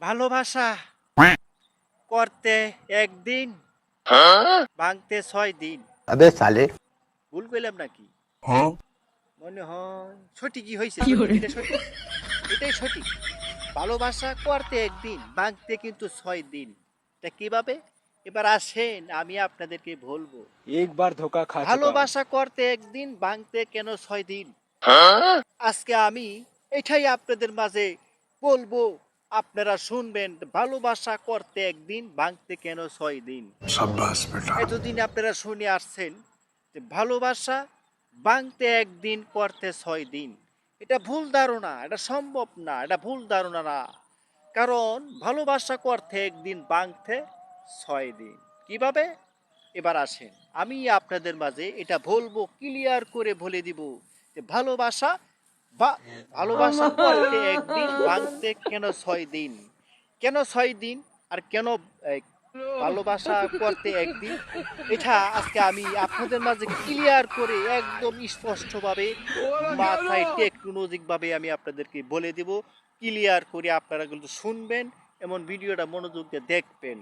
ভালোবাসা করতে একদিন ভাঙতে 6 দিন। अबे साले। ভুল কইলাম নাকি? हाँ। মনে হয় সঠিকই হয়েছে, সঠিক, এটা সঠিক, এটাই সঠিক। ভালোবাসা করতে একদিন ভাঙতে কিন্তু 6 দিন। এটা কিভাবে? এবার আসেন আমি আপনাদেরকে বলবো। एक बार धोखा खा चुका हूँ। ভালোবাসা করতে একদিন ভাঙতে কেন 6 দিন? আজকে আমি এটাই আপনাদের মাঝে বলবো, আপনারা শুনবেন। ভালোবাসা করতে একদিন ভাঙতে কেন 6 দিন। शाबाश बेटा। এতদিন আপনারা শুনে আসছেন যে ভালোবাসা ভাঙতে একদিন করতে 6 দিন। এটা ভুল ধারণা, এটা সম্ভব না, এটা ভুল ধারণা না। কারণ ভালোবাসা করতে একদিন ভাঙতে 6 দিন। কিভাবে? এবার আসেন আমি আপনাদের মাঝে এটা বলবো, ক্লিয়ার করে বলে দিব যে ভালোবাসা বা ভালোবাসা করতে একদিন ভাঙতে কেন 6 দিন। কেন 6 দিন আর কেন এই, ভালোবাসা করতে একদিন, এটা আজকে আমি আপনাদের মাঝে ক্লিয়ার করে একদম স্পষ্টভাবে মাথায় টেকনোলজিক ভাবে আমি আপনাদেরকে বলে দিব। ক্লিয়ার করে আপনারা কিন্তু শুনবেন, এমন ভিডিওটা মনোযোগ দিয়ে দেখবেন।